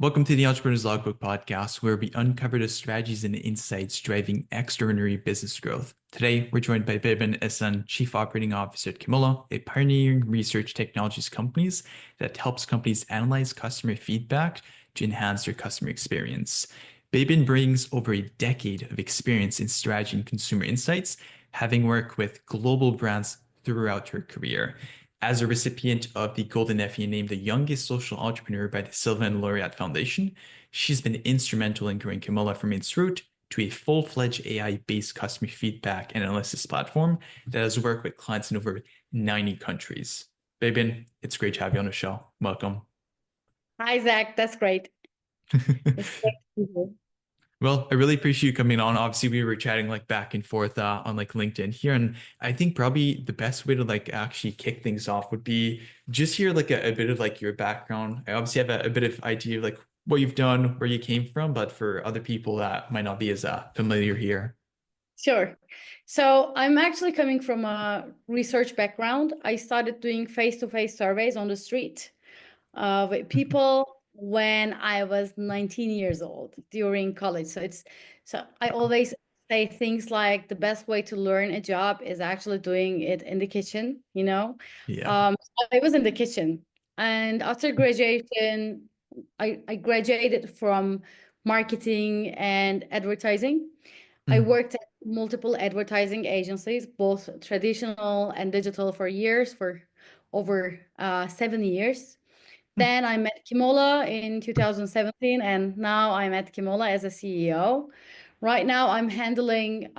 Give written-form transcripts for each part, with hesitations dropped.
Welcome to the Entrepreneur's Logbook podcast, where we uncover the strategies and insights driving extraordinary business growth. Today, we're joined by Beybin Esen, Chief Operating Officer at Kimola, a pioneering research technologies company that helps companies analyze customer feedback to enhance their customer experience. Beybin brings over a decade of experience in strategy and consumer insights, having worked with global brands throughout her career. As a recipient of the Golden Effie and named the youngest social entrepreneur by the Sylvan Laureate Foundation, she's been instrumental in growing Kimola from its root to a full-fledged AI-based customer feedback and analysis platform that has worked with clients in over 90 countries. Fabian, it's great to have you on the show. Welcome. Hi, Zach. That's great. It's great to be here. Well, I really appreciate you coming on. Obviously, we were chatting like back and forth on like LinkedIn here, and I think probably the best way to like actually kick things off would be just hear like a bit of like your background. I obviously have a bit of idea of like what you've done, where you came from, but for other people that might not be as familiar here. Sure. So I'm actually coming from a research background. I started doing face-to-face surveys on the street with people when I was 19 years old during college. So I always say things like the best way to learn a job is actually doing it in the kitchen, you know. Yeah. So I was in the kitchen, and after graduation, I graduated from marketing and advertising. I Mhm. worked at multiple advertising agencies, both traditional and digital, for years, for over 7 years. Then I met Kimola in 2017, and now I'm at Kimola as a CEO. Right now, I'm handling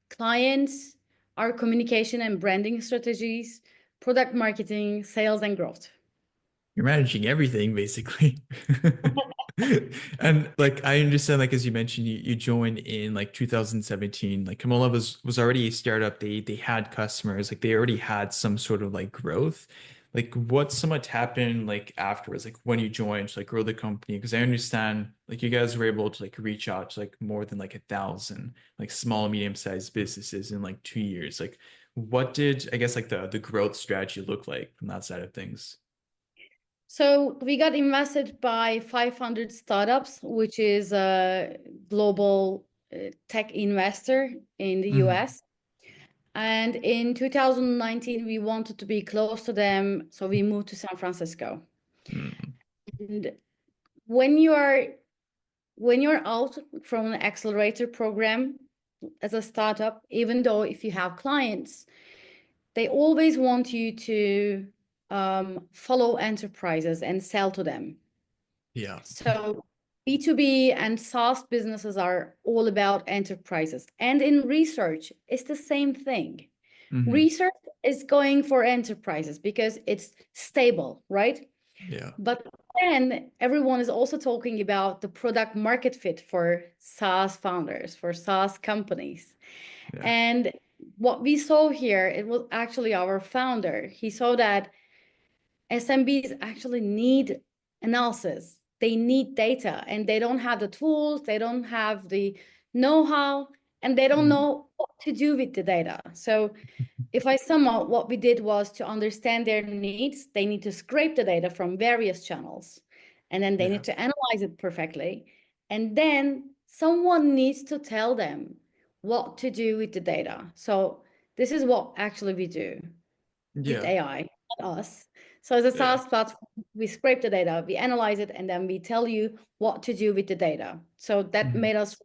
clients, our communication and branding strategies, product marketing, sales, and growth. You're managing everything basically. And like I understand, like as you mentioned, you joined in like 2017. Like Kimola was already a startup. They had customers, like they already had some sort of like growth. Like what somewhat happened like afterwards, like when you joined to like grow the company? Because I understand like you guys were able to like reach out to like more than like 1,000 like small, medium-sized businesses in like 2 years. Like what did I guess like the growth strategy look like from that side of things? So we got invested by 500 startups, which is a global tech investor in the Mhm. US. And in 2019, we wanted to be close to them, so we moved to San Francisco. Mm. And when you are when you're out from an accelerator program as a startup, even though if you have clients, they always want you to follow enterprises and sell to them. Yeah. So B2B and SaaS businesses are all about enterprises. And in research, it's the same thing. Hmm. Research is going for enterprises because it's stable, right? Yeah. But then everyone is also talking about the product market fit for SaaS founders, for SaaS companies. Yeah. And what we saw here, it was actually our founder. He saw that SMBs actually need analysis. They need data and they don't have the tools, they don't have the know-how, and they don't Mhm. know what to do with the data. So if I sum up, what we did was to understand their needs. They need to scrape the data from various channels, and then they Yeah. need to analyze it perfectly. And then someone needs to tell them what to do with the data. So this is what actually we do with Yeah. AI, not us. So as a Yeah. SaaS platform, we scrape the data, we analyze it, and then we tell you what to do with the data. So that Mhm. made us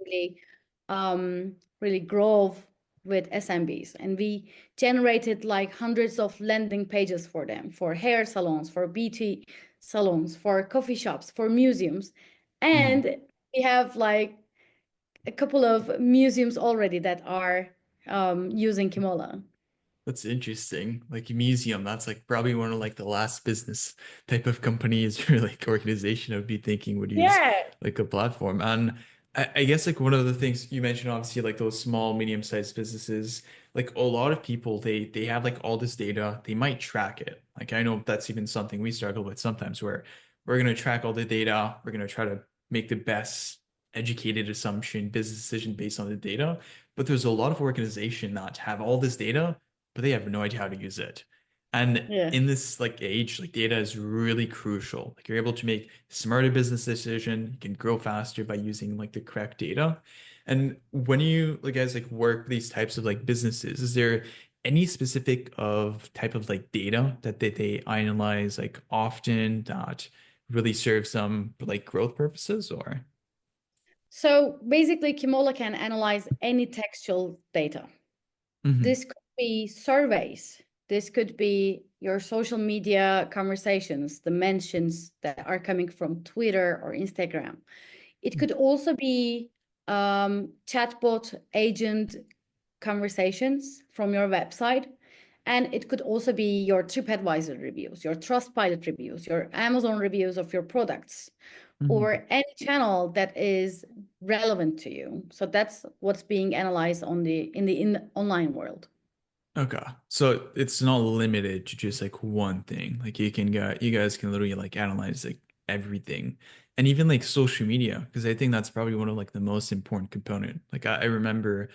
really grow with SMBs. And we generated like hundreds of landing pages for them, for hair salons, for beauty salons, for coffee shops, for museums. Mhm. And we have like a couple of museums already that are using Kimola. That's interesting. Like a museum, that's like probably one of like the last business type of companies or like organization I would be thinking would use Yeah. like a platform. And I guess like one of the things you mentioned, obviously, like those small, medium-sized businesses, like a lot of people, they have like all this data, they might track it. Like I know that's even something we struggle with sometimes where we're gonna track all the data, we're gonna try to make the best educated assumption, business decision based on the data. But there's a lot of organization that have all this data but they have no idea how to use it. And Yeah. in this like age, like data is really crucial. Like you're able to make smarter business decision. You can grow faster by using like the correct data. And when you like guys like work with these types of like businesses, is there any specific of type of like data that they analyze like often that really serves them for like growth purposes or? So basically, Kimola can analyze any textual data. Hmm. This could be surveys. This could be your social media conversations, the mentions that are coming from Twitter or Instagram. It could also be chatbot agent conversations from your website. And it could also be your TripAdvisor reviews, your Trustpilot reviews, your Amazon reviews of your products, Hmm. or any channel that is relevant to you. So that's what's being analyzed on the online world. Okay. So it's not limited to just like one thing. Like you guys can literally like analyze like everything. And even like social media, because I think that's probably one of like the most important component. Like I remember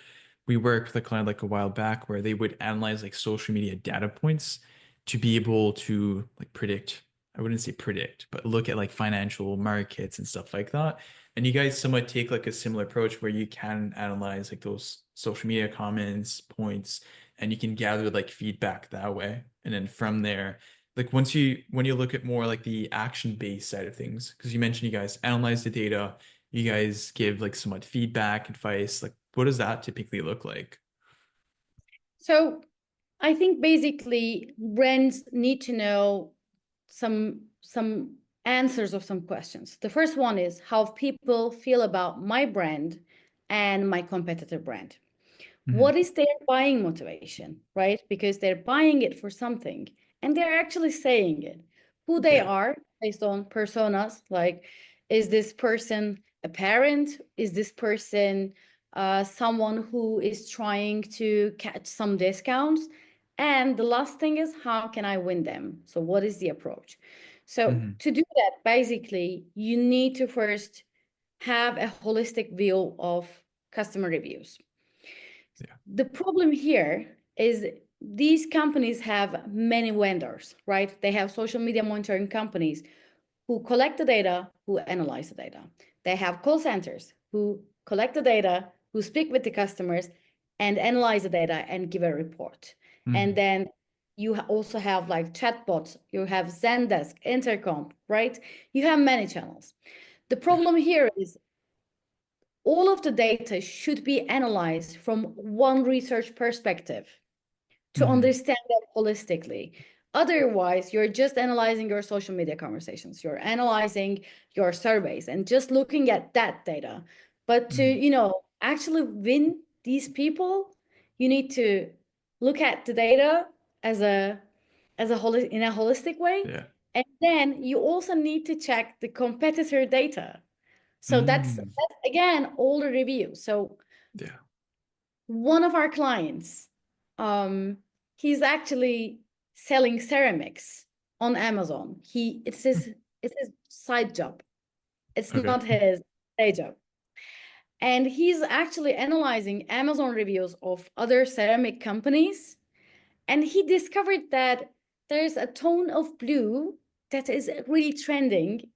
we worked with a client like a while back where they would analyze like social media data points to be able to like predict, I wouldn't say predict, but look at like financial markets and stuff like that. And you guys somewhat take like a similar approach where you can analyze like those social media comments, points, and you can gather like feedback that way. And then from there, like once you when you look at more like the action-based side of things, because you mentioned you guys analyze the data, you guys give like somewhat feedback, advice, like what does that typically look like? So I think basically brands need to know some answers of some questions. The first one is how people feel about my brand and my competitor brand. Hmm. What is their buying motivation, right? Because they're buying it for something and they're actually saying it. Who they Yeah. are based on personas, like is this person a parent? Is this person someone who is trying to catch some discounts? And the last thing is how can I win them? So what is the approach? So Hmm. to do that, basically, you need to first have a holistic view of customer reviews. Yeah. The problem here is these companies have many vendors, right? They have social media monitoring companies who collect the data, who analyze the data. They have call centers who collect the data, who speak with the customers and analyze the data and give a report. And Hmm. then you also have like chatbots, you have Zendesk, Intercom, right? You have many channels. The Yeah. problem here is all of the data should be analyzed from one research perspective to Hmm. understand them holistically. Otherwise, you're just analyzing your social media conversations, you're analyzing your surveys and just looking at that data. But to, Hmm. actually win these people, you need to look at the data as in a holistic way. Yeah. And then you also need to check the competitor data. So Mm. that's again all the reviews. So Yeah. one of our clients, um, he's actually selling ceramics on Amazon. It's his side job. It's Okay. not his day job. And he's actually analyzing Amazon reviews of other ceramic companies. And he discovered that there's a tone of blue that is really trending.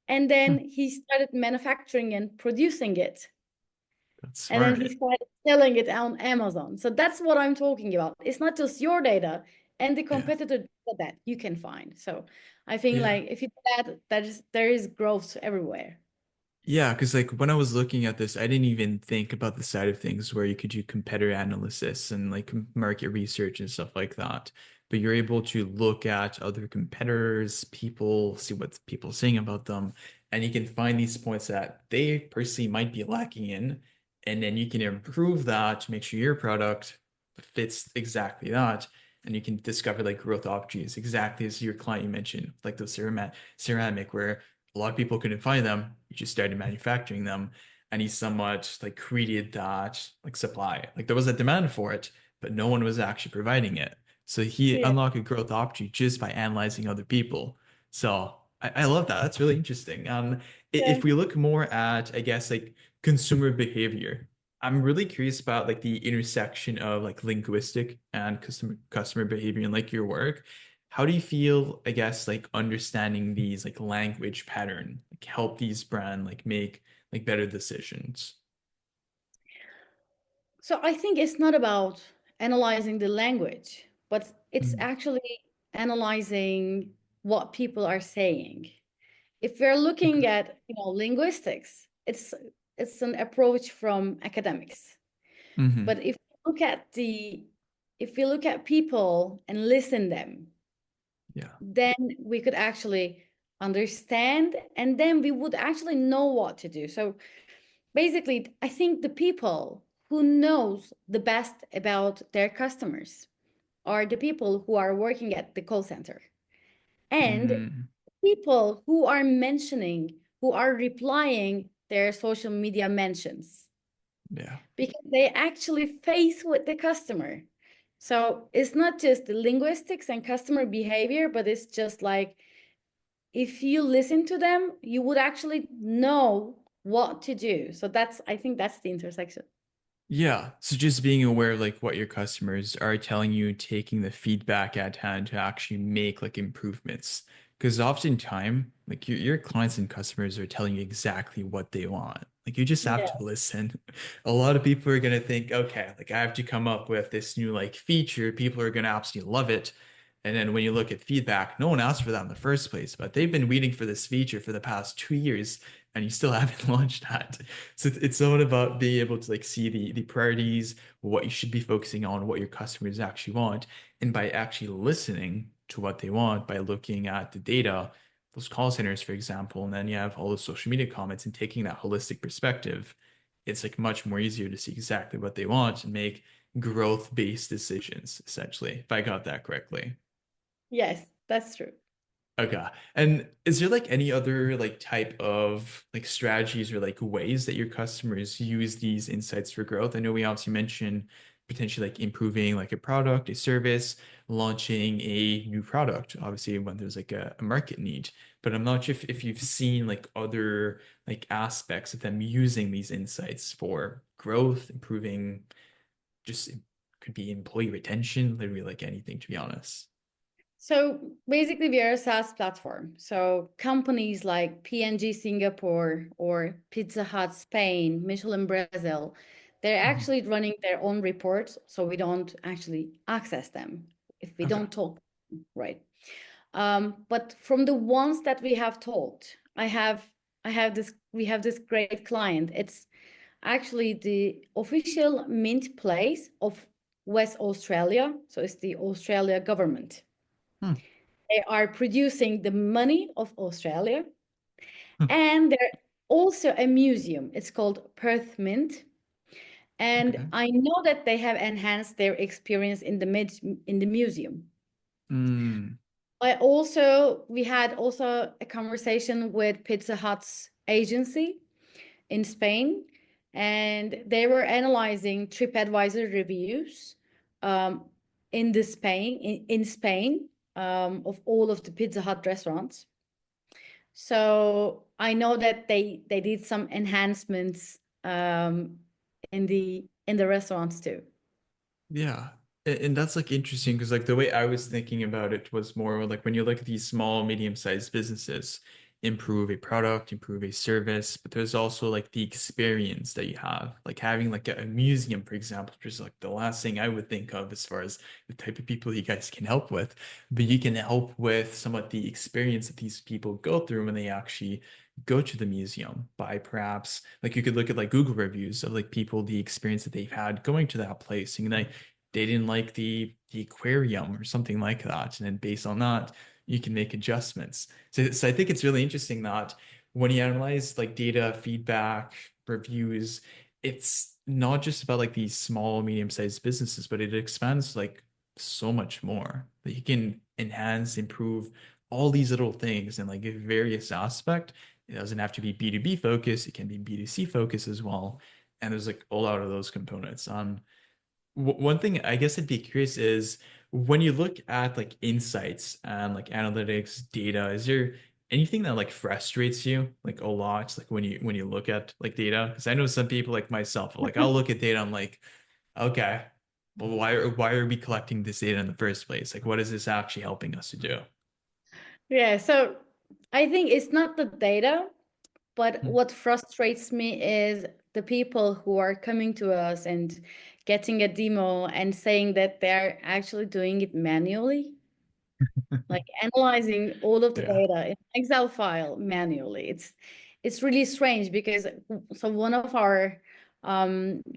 And then he started manufacturing and producing it. That's And then he smart. started selling it on Amazon. So that's what I'm talking about. It's not just your data and the Yeah. competitor data that you can find. So I think Yeah. like if you do that, there is growth everywhere. Yeah, because like when I was looking at this, I didn't even think about the side of things where you could do competitor analysis and like market research and stuff like that. But you're able to look at other competitors, people, see what people are saying about them, and you can find these points that they personally might be lacking in, and then you can improve that to make sure your product fits exactly that. And you can discover like growth opportunities, exactly as your client you mentioned, like those ceramic where a lot of people couldn't find them. He just started manufacturing them, and he somewhat like created that like supply. Like there was a demand for it, but no one was actually providing it. So he Yeah. unlocked a growth opportunity just by analyzing other people. So I love that. That's really interesting. Yeah. If we look more at, I guess, like consumer behavior, I'm really curious about like the intersection of like linguistic and customer behavior and like your work. How do you feel, I guess, like understanding these like language pattern like help these brand like make like better decisions? So I think it's not about analyzing the language, but it's Mm, actually analyzing what people are saying. If we're okay. looking at, linguistics, it's an approach from academics. Hmm. But if we look at people and listen them, Yeah. then we could actually understand, and then we would actually know what to do. So basically, I think the people who knows the best about their customers are the people who are working at the call center, and Mm, people who are mentioning, who are replying their social media mentions, yeah. because they actually face with the customer. So it's not just the linguistics and customer behavior, but it's just like if you listen to them, you would actually know what to do. So I think that's the intersection. Yeah. So just being aware of like what your customers are telling you, taking the feedback at hand to actually make like improvements. Because oftentimes, like your clients and customers are telling you exactly what they want. Like you just have Yeah. to listen. A lot of people are gonna think, okay, like I have to come up with this new like feature. People are gonna absolutely love it. And then when you look at feedback, no one asked for that in the first place, but they've been waiting for this feature for the past 2 years, and you still haven't launched that. So it's somewhat about being able to like see the priorities, what you should be focusing on, what your customers actually want, and by actually listening to what they want, by looking at the data, those call centers, for example, and then you have all those social media comments and taking that holistic perspective, it's like much more easier to see exactly what they want and make growth-based decisions, essentially, if I got that correctly. Yes, that's true. Okay. And is there like any other like type of like strategies or like ways that your customers use these insights for growth? I know we obviously mentioned potentially like improving like a product, a service, launching a new product, obviously when there's like a market need. But I'm not sure if you've seen like other like aspects of them using these insights for growth, improving just could be employee retention, literally like anything, to be honest. So basically, we are a SaaS platform. So companies like PNG Singapore or Pizza Hut Spain, Michelin Brazil, they're Mhm. actually running their own reports, so we don't actually access them if we Okay. don't talk, right? But from the ones that we have talked, we have this great client. It's actually the official mint place of West Australia. So it's the Australia government. Hmm. They are producing the money of Australia. Hmm. And they're also a museum. It's called Perth Mint. And Okay. I know that they have enhanced their experience in the museum. Mm. We had also a conversation with Pizza Hut's agency in Spain, and they were analyzing TripAdvisor reviews um, in Spain of all of the Pizza Hut restaurants. So I know that they did some enhancements in the restaurants too. Yeah. And that's like interesting because like the way I was thinking about it was more like when you look at these small, medium-sized businesses, improve a product, improve a service, but there's also like the experience that you have, like having like a museum, for example, which is like the last thing I would think of as far as the type of people you guys can help with. But you can help with somewhat the experience that these people go through when they actually go to the museum by perhaps like you could look at like Google reviews of like people, the experience that they've had going to that place. And like they didn't like the aquarium or something like that. And then based on that, you can make adjustments. So I think it's really interesting that when you analyze like data, feedback, reviews, it's not just about like these small, medium-sized businesses, but it expands like so much more that you can enhance, improve all these little things in like a various aspect. It doesn't have to be B2B focused, it can be B2C focused as well. And there's like a lot of those components. One thing I guess I'd be curious is when you look at like insights and like analytics data, is there anything that like frustrates you like a lot, like when you look at like data? Because I know some people like myself, like I'll look at data, I'm like, okay, well, why are we collecting this data in the first place? Like, what is this actually helping us to do? Yeah, so I think it's not the data, but Hmm. what frustrates me is the people who are coming to us and getting a demo and saying that they're actually doing it manually, like analyzing all of the Yeah. data in Excel file manually. It's really strange because so one of our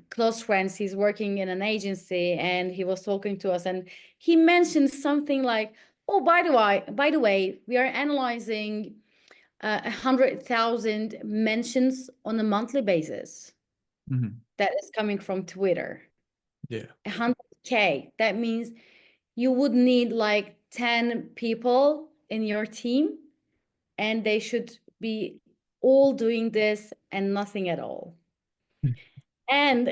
close friends, he's working in an agency and he was talking to us and he mentioned something like, oh, by the way, we are analyzing 100,000 mentions on a monthly basis Hmm. that is coming from Twitter. Yeah. 100K. That means you would need like 10 people in your team, and they should be all doing this and nothing at all. And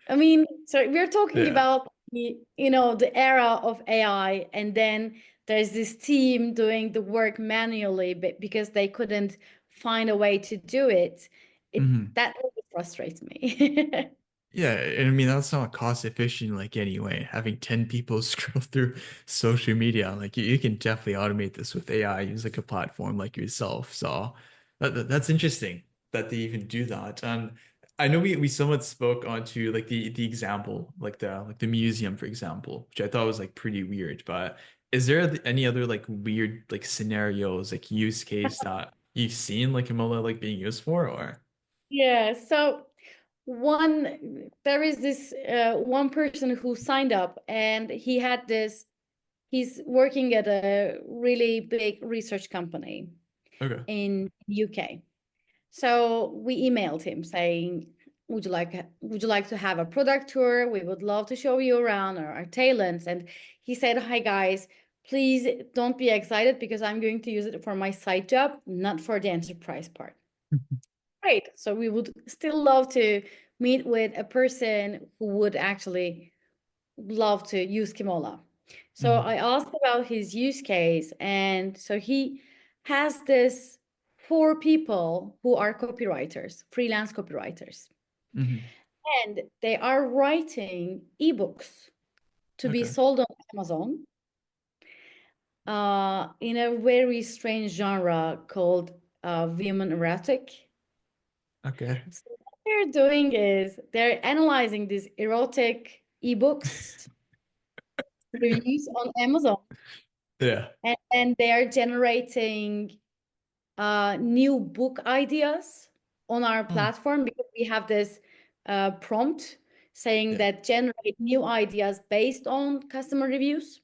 I mean, so we're talking Yeah. about the era of AI, and then there's this team doing the work manually, but because they couldn't find a way to do it, Hmm. that really frustrates me. Yeah, and I mean that's not cost efficient like anyway. Having 10 people scroll through social media, like you can definitely automate this with AI, use like a platform like yourself. So that's interesting that they even do that. And I know we somewhat spoke onto like the example, like the museum, for example, which I thought was like pretty weird. But is there any other like weird like scenarios, like use case that you've seen like Kimola like being used for or? Yeah, so there is this one person who signed up and he's working at a really big research company Okay. in UK. So we emailed him saying, would you like to have a product tour? We would love to show you around our talents. And he said, hi guys, please don't be excited because I'm going to use it for my side job, not for the enterprise part. Great. So we would still love to meet with a person who would actually love to use Kimola. So Hmm. I asked about his use case, and so he has this four people who are copywriters, freelance copywriters, Hmm. and they are writing ebooks to be Okay. sold on Amazon in a very strange genre called women erotic. Okay. So what they're doing is they're analyzing these erotic ebooks reviews on Amazon, Yeah. and then they are generating new book ideas on our Oh, platform because we have this prompt saying yeah. that generate new ideas based on customer reviews.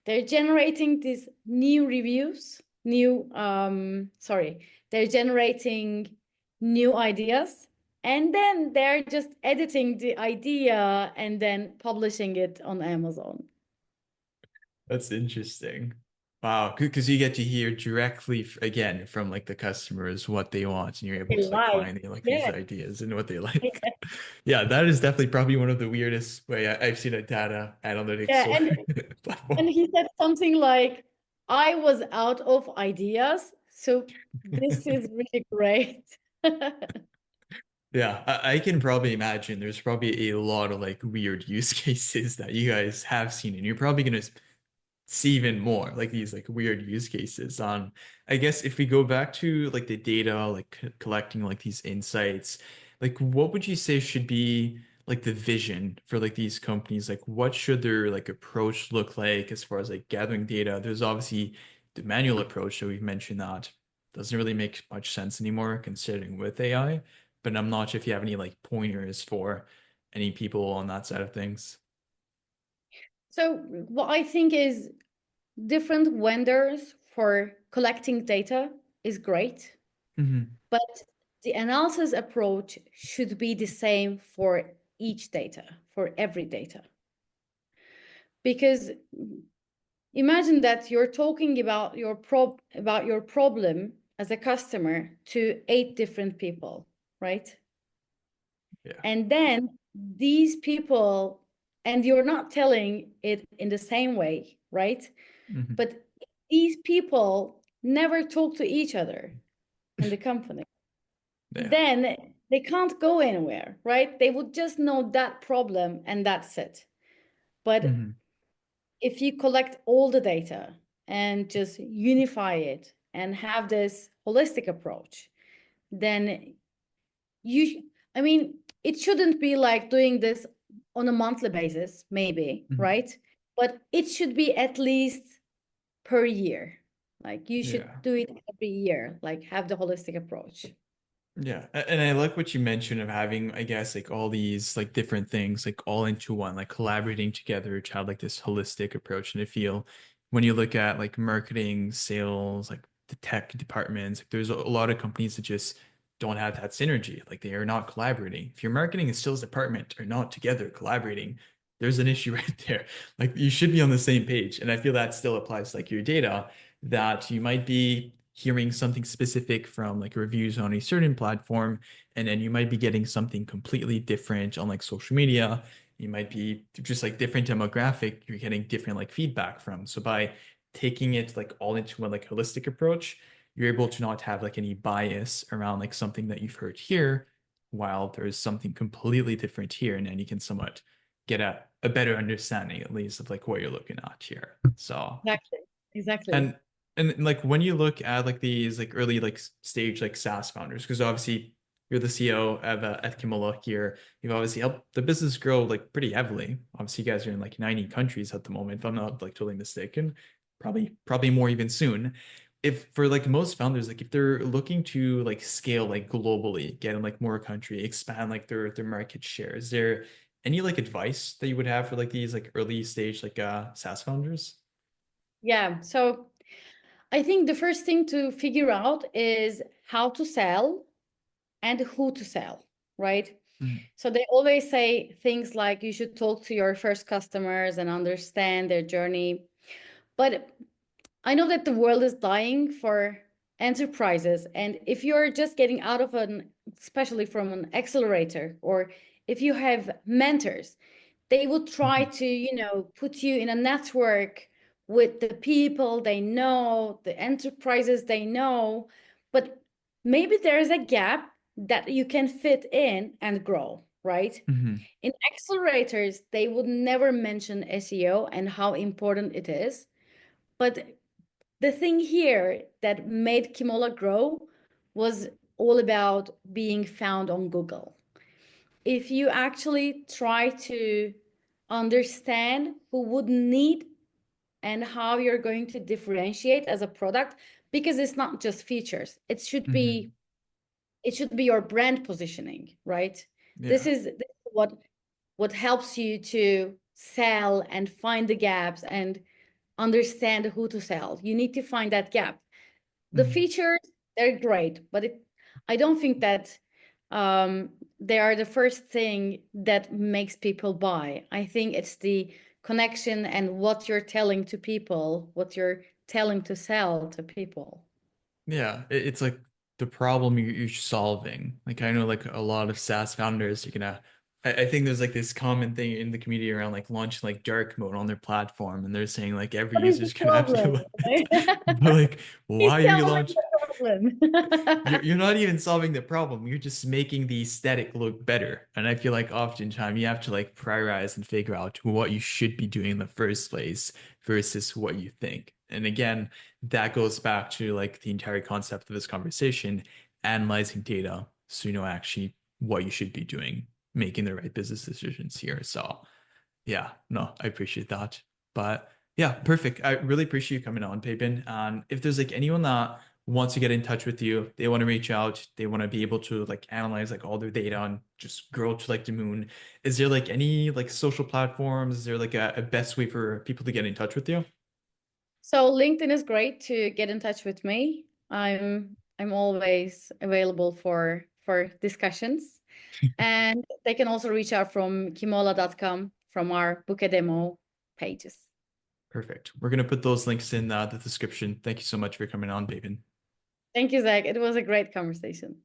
They're generating these new reviews, they're generating new ideas, and then they're just editing the idea and then publishing it on Amazon. That's interesting. Wow, because you get to hear directly again from like the customers what they want, and you're able to like Live. find like these Yeah. ideas and what they like. Yeah, that is definitely probably one of the weirdest way I've seen a data analytics Yeah, or and platform. he said something like, I was out of ideas, so this is really great. Yeah, I can probably imagine there's probably a lot of like weird use cases that you guys have seen, and you're probably gonna see even more like these like weird use cases on. I guess if we go back to like the data, like collecting like these insights, like what would you say should be like the vision for like these companies? Like what should their like approach look like as far as like gathering data? There's obviously the manual approach that we've mentioned that doesn't really make much sense anymore considering with AI, but I'm not sure if you have any like pointers for any people on that side of things. So what I think is different vendors for collecting data is great, Hmm. but the analysis approach should be the same for each data, for every data. Because imagine that you're talking about about your problem as a customer to 8 different people, right? Yeah. And then these people, and you're not telling it in the same way, right? Hmm. But these people never talk to each other in the company, Yeah. then they can't go anywhere, right? They would just know that problem and that's it. But Hmm. if you collect all the data and just unify it and have this holistic approach, then I mean, it shouldn't be like doing this on a monthly basis, maybe, Hmm. right? But it should be at least per year. Like you should Yeah. do it every year, like have the holistic approach. Yeah. And I like what you mentioned of having, I guess, like all these like different things like all into one, like collaborating together to have like this holistic approach. And I feel when you look at like marketing, sales, like the tech departments, like, there's a lot of companies that just don't have that synergy. Like they are not collaborating. If your marketing and sales department are not together collaborating, there's an issue right there. Like you should be on the same page. And I feel that still applies to like your data, that you might be hearing something specific from like reviews on a certain platform, and then you might be getting something completely different on like social media. You might be just like different demographic, you're getting different like feedback from. So by taking it like all into a like holistic approach, you're able to not have like any bias around like something that you've heard here, while there's something completely different here, and then you can somewhat get a better understanding at least of like what you're looking at here. So Exactly. Exactly. and like when you look at like these like early like stage like SaaS founders, because obviously you're the CEO of at Kimola here, you've obviously helped the business grow like pretty heavily. Obviously, you guys are in like 90 countries at the moment, if I'm not like totally mistaken. Probably more even soon. If for like most founders, like if they're looking to like scale like globally, get in like more country, expand like their market share, is there any like advice that you would have for like these like early stage like SaaS founders? Yeah. So I think the first thing to figure out is how to sell and who to sell, right? Mhm. So they always say things like you should talk to your first customers and understand their journey. But I know that the world is dying for enterprises. And if you're just getting out of especially from an accelerator, or if you have mentors, they would try Mhm. to, put you in a network with the people they know, the enterprises they know. But maybe there is a gap that you can fit in and grow, right? Mhm. In accelerators, they would never mention SEO and how important it is. But the thing here that made Kimola grow was all about being found on Google. If you actually try to understand who would need and how you're going to differentiate as a product, because it's not just features, Mhm. it should be your brand positioning, right? Yeah. This is what helps you to sell and find the gaps and understand who to sell. You need to find that gap. The Mhm. features, they're great, but I don't think that um, they are the first thing that makes people buy. I think it's the connection and what you're telling to people, what you're telling to sell to people. Yeah. It's like the problem you're solving. Like I know like a lot of SaaS founders, you're gonna I think there's like this common thing in the community around like launching like dark mode on their platform, and they're saying like every What is user the is gonna have to do problem? it. But like Please why are you tell me launching? the problem. You're not even solving the problem. You're just making the aesthetic look better. And I feel like oftentimes you have to like prioritize and figure out what you should be doing in the first place versus what you think. And again, that goes back to like the entire concept of this conversation, analyzing data so you know actually what you should be doing, making the right business decisions here. So yeah, no, I appreciate that. But yeah, perfect. I really appreciate you coming on, Beybin. If there's like anyone that wants to get in touch with you, they want to reach out, they want to be able to like analyze like all their data and just grow to like the moon. Is there like any like social platforms? Is there like a best way for people to get in touch with you? So LinkedIn is great to get in touch with me. I'm always available for discussions. And they can also reach out from kimola.com from our book a demo pages. Perfect. We're gonna put those links in the description. Thank you so much for coming on, Beybin. Thank you, Zach. It was a great conversation.